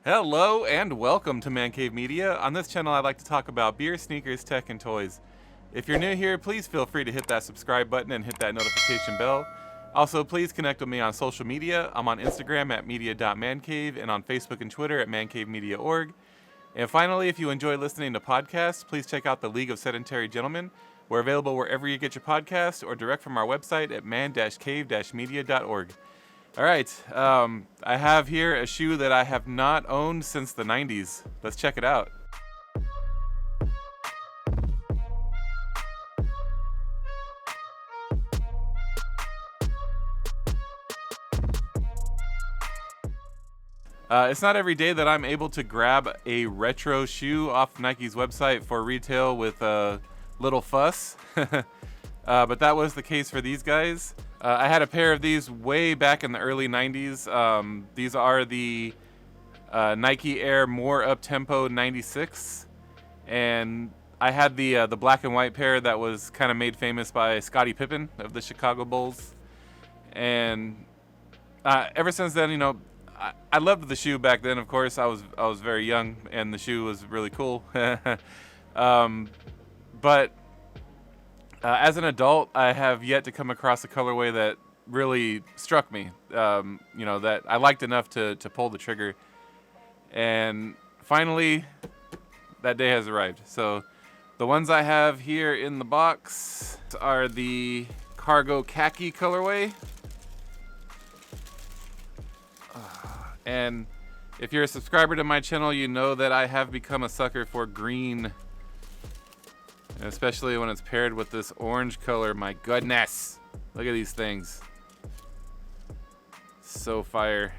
Hello and welcome to Man Cave Media. On this channel, I like to talk about beer, sneakers, tech, and toys. If you're new here, please feel free to hit that subscribe button and hit that notification bell. Also, please connect with me on social media. I'm on Instagram at media.mancave and on Facebook and Twitter at mancavemedia.org. And finally, if you enjoy listening to podcasts, please check out the League of Sedentary Gentlemen. We're available wherever you get your podcast or direct from our website at man-cave-media.org. All right, I have here a shoe that I have not owned since the 90s. Let's check it out. It's not every day that I'm able to grab a retro shoe off Nike's website for retail with a little fuss, but that was the case for these guys. I had a pair of these way back in the early 90s. These are the Nike Air More Uptempo 96, and I had the black and white pair that was kind of made famous by Scottie Pippen of the Chicago Bulls. And ever since then, you know, I loved the shoe back then. Of course, I was very young, and the shoe was really cool. But as an adult, I have yet to come across a colorway that really struck me. You know, that I liked enough to pull the trigger. And finally, that day has arrived. So the ones I have here in the box are the Cargo Khaki colorway. And if you're a subscriber to my channel, you know that I have become a sucker for green. And especially when it's paired with this orange color. My goodness. Look at these things. So fire.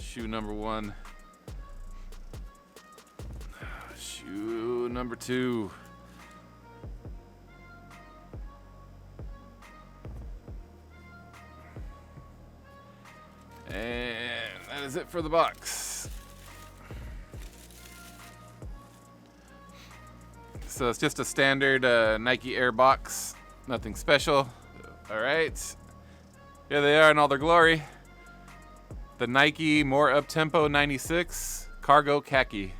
Shoe number one. Shoe number two. And that is it for the box. So it's just a standard Nike Air box, nothing special. All right, here they are in all their glory. The Nike More Uptempo 96 Cargo Khaki.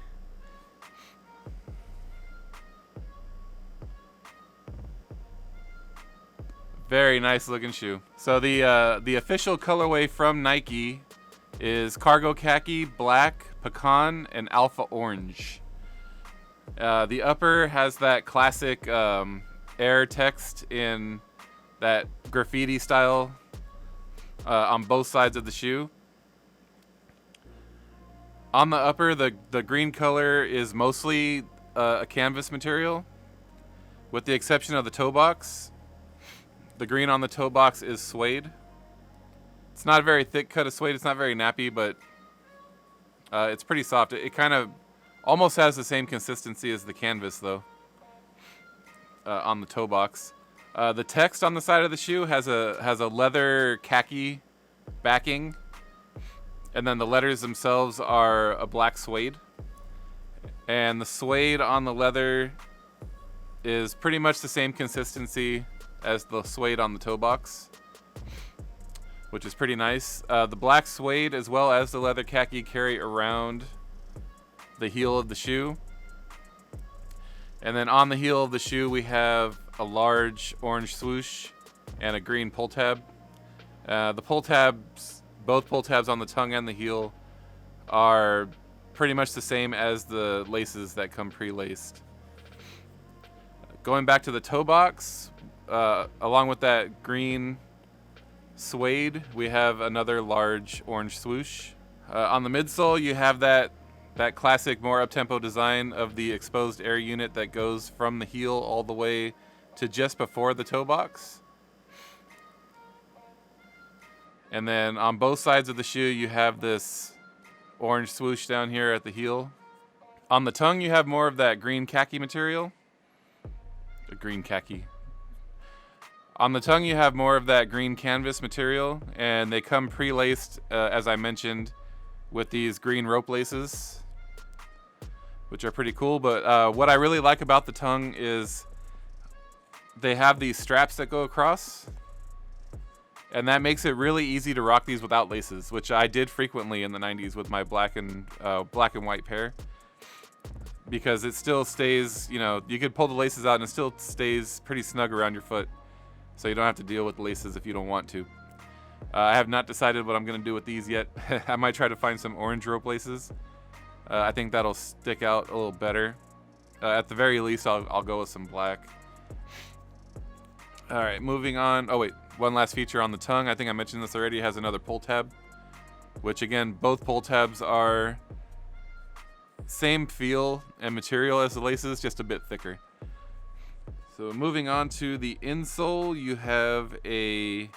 Very nice looking shoe. So the official colorway from Nike is Cargo Khaki, Black, Pecan, and Alpha Orange. The upper has that classic Air text in that graffiti style on both sides of the shoe. On the upper, the green color is mostly a canvas material, with the exception of the toe box. The green on the toe box is suede. It's not a very thick cut of suede. It's not very nappy, but it's pretty soft. It kind of almost has the same consistency as the canvas, though, on the toe box. The text on the side of the shoe has a leather khaki backing, and then the letters themselves are a black suede. And the suede on the leather is pretty much the same consistency as the suede on the toe box, which is pretty nice. The black suede as well as the leather khaki carry around the heel of the shoe. And then on the heel of the shoe we have a large orange swoosh and a green pull tab. The pull tabs, both pull tabs on the tongue and the heel, are pretty much the same as the laces that come pre-laced. Going back to the toe box, along with that green suede, we have another large orange swoosh. On the midsole, you have that classic More Uptempo design of the exposed air unit that goes from the heel all the way to just before the toe box. And then on both sides of the shoe, you have this orange swoosh down here at the heel. On the tongue, you have more of that green khaki material. The green khaki. On the tongue, you have more of that green canvas material, and they come pre-laced, as I mentioned, with these green rope laces, which are pretty cool. But what I really like about the tongue is they have these straps that go across, And that makes it really easy to rock these without laces, which I did frequently in the 90s with my black and white pair. Because it still stays, you know, you could pull the laces out and it still stays pretty snug around your foot. So you don't have to deal with laces if you don't want to. I have not decided what I'm going to do with these yet. I might try to find some orange rope laces. I think that'll stick out a little better. At the very least, I'll go with some black. All right, moving on. Oh, wait. One last feature on the tongue. I think I mentioned this already. It has another pull tab. Which, again, both pull tabs are same feel and material as the laces, just a bit thicker. So moving on to the insole, you have a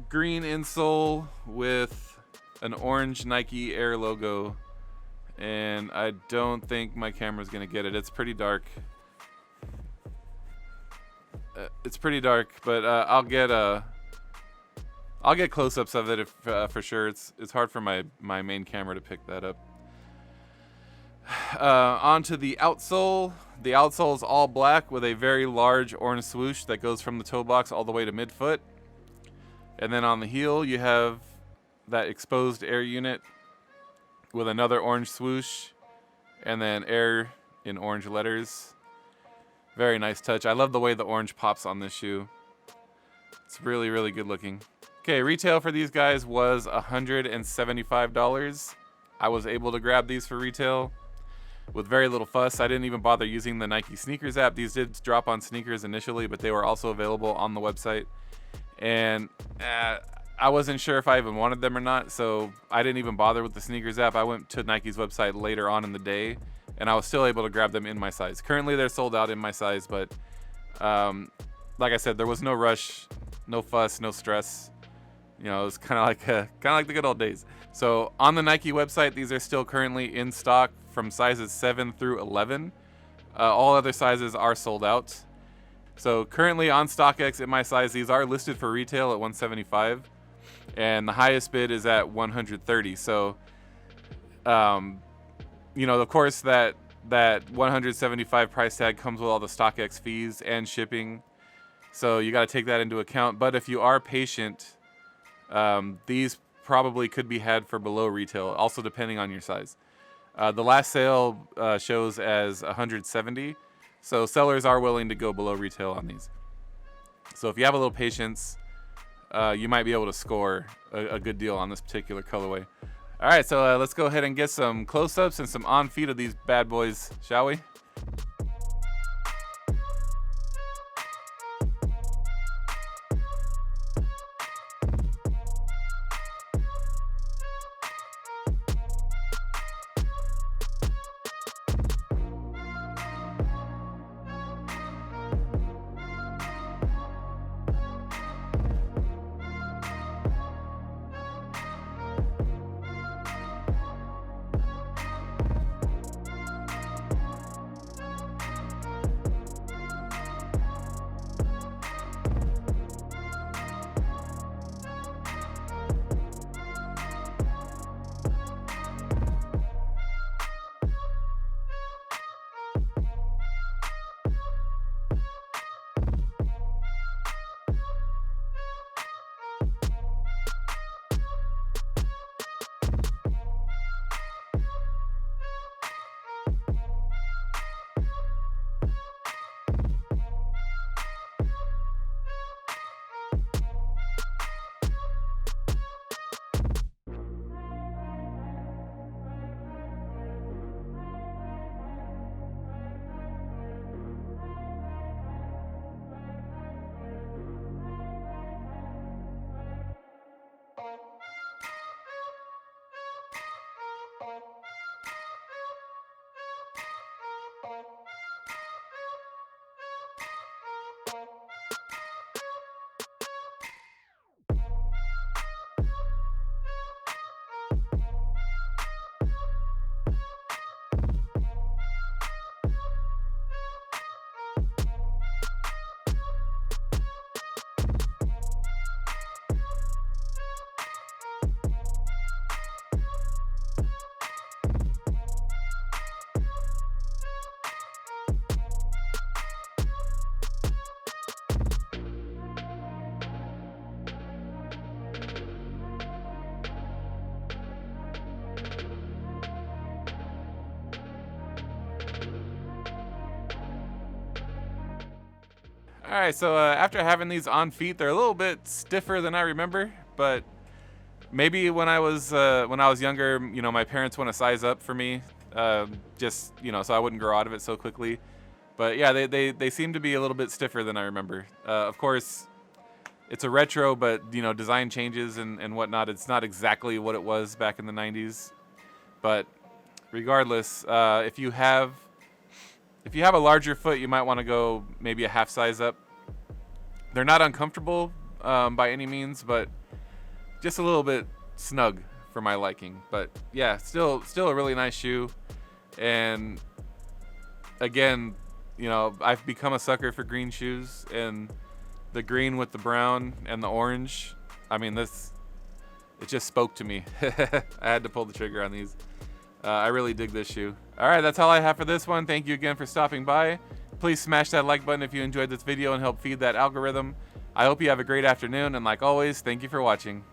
green insole with an orange Nike Air logo, and I don't think my camera's gonna get it. It's pretty dark. But I'll get close-ups of it if, for sure. It's hard for my main camera to pick that up. Onto the outsole. The outsole is all black with a very large orange swoosh that goes from the toe box all the way to midfoot. And then on the heel, you have that exposed air unit with another orange swoosh, and then air in orange letters. Very nice touch. I love the way the orange pops on this shoe. It's really, really good looking. Okay, retail for these guys was $175. I was able to grab these for retail with very little fuss. I didn't even bother using the Nike Sneakers app. These did drop on Sneakers initially, but they were also available on the website. And I wasn't sure if I even wanted them or not, so I didn't even bother with the Sneakers app. I went to Nike's website later on in the day, and I was still able to grab them in my size. Currently, they're sold out in my size, but like I said, there was no rush, no fuss, no stress. You know, it was kind of like the good old days. So on the Nike website, these are still currently in stock from sizes 7 through 11. All other sizes are sold out. So currently on StockX in my size, these are listed for retail at $175, and the highest bid is at $130. So, you know, of course that $175 price tag comes with all the StockX fees and shipping. So you got to take that into account. But if you are patient, these probably could be had for below retail, also depending on your size. The last sale shows as $170, so sellers are willing to go below retail on these. So if you have a little patience, you might be able to score a good deal on this particular colorway. All right, so let's go ahead and get some close-ups and some on feet of these bad boys, shall we? right, so after having these on feet, they're a little bit stiffer than I remember, but maybe when I was younger, you know, my parents want to size up for me, just, you know, so I wouldn't grow out of it so quickly. But yeah, they seem to be a little bit stiffer than I remember. Of course, it's a retro, but you know, design changes and whatnot. It's not exactly what it was back in the 90s. But regardless, if you have a larger foot, you might want to go maybe a half size up. They're not uncomfortable by any means, but just a little bit snug for my liking. But yeah, still a really nice shoe. And again, you know, I've become a sucker for green shoes, and the green with the brown and the orange. I mean, it just spoke to me. I had to pull the trigger on these. I really dig this shoe. All right, that's all I have for this one. Thank you again for stopping by. Please smash that like button if you enjoyed this video and help feed that algorithm. I hope you have a great afternoon, and like always, thank you for watching.